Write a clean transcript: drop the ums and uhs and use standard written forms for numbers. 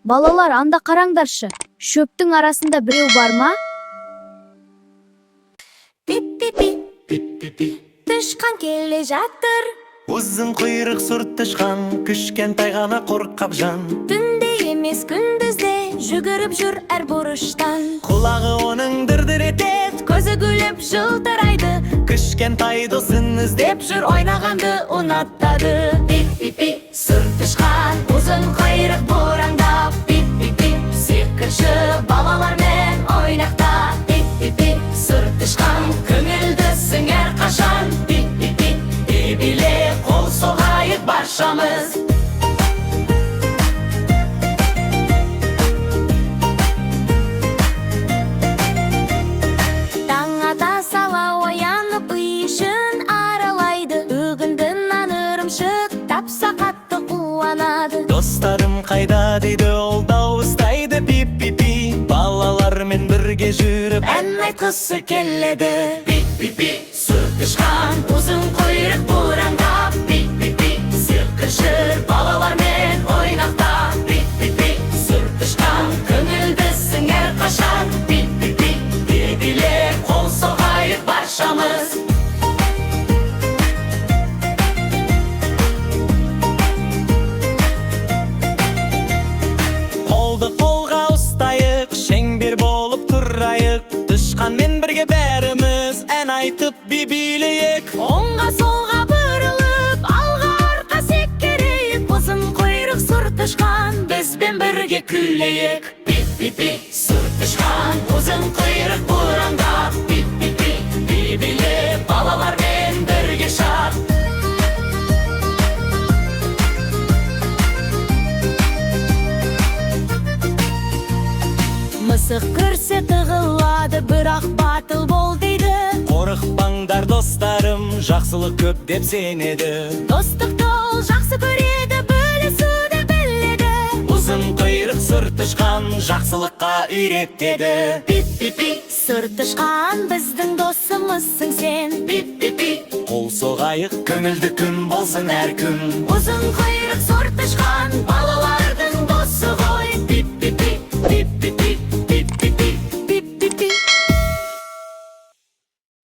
Балалар, анда караңдаршы. Шөптүн арасында бирөө барма? Пип-пип-пип, тышкан келе жатыр. Uzun kuyruk сұр тышқан, кішкентай ғана қорқап жан. Түнде емес күндүздө жүгүрүп жүр әр буруштан. Құлағы оның дір-дір етеді, Көзү күлүп жылтырайды. кішкентай досын іздеп Деп жүр ойнағанды ұнаттады. Пип-пип-пи, сұр тышқан, ұзын құйрық бураңдап. Пип-пип-пи, сиқыршы балалармен ойнақта. Пип-пип-пи, сұр тышқан, көңілдісің әрқашан. Пип-пип-пи, биле қол соғайық баршамыз. Таң ата сала оянып үй ішін аралайды. Үгіндін ырымшық тапса қатты қуанады. Достарым қайда дейді, ол дауыстайды. Пип-пип-пи, балалармен бірге жүріп Ән айтқысы келеді. Пип-пип-пи, сұр тышқан, ұзын құйрық бураңдап. Пип-пип-пи, сиқыршы балалармен ойнақта. Пип-пип-пи, сұр тышқан, көңілдісің әрқашан. Пип-пип-пи, биле қол соғайық баршамыз. Қолды қолға ұстайық, шеңбер болып тұрайық. Тышқанмен бірге бәріміз ән айтып билейік. Оңға солға бұрылып, алға арқа секірейік. Ұзын құйрық сұр тышқан, бізбен бірге күлейік. Пип-пип-пи, сұр тышқан, ұзын құйрық бураңдап. Пип-пип-пи, биле балалармен бірге шат. Мысық көрсе тығылады, бірақ батыл бол дейді. Қорықпаңдар достарым, жақсылық көп деп сенеді. Достықты ол жақсы көреді, бөлісуді біледі. Ұзын құйрық сұр тышқан, жақсылыққа үйретеді. Пип-пип-пи, сұр тышқан, біздің досымызсың сен. Пип-пип-пи, Қол соғайық, көңілді күн болсын әр күн. ұзын құйрық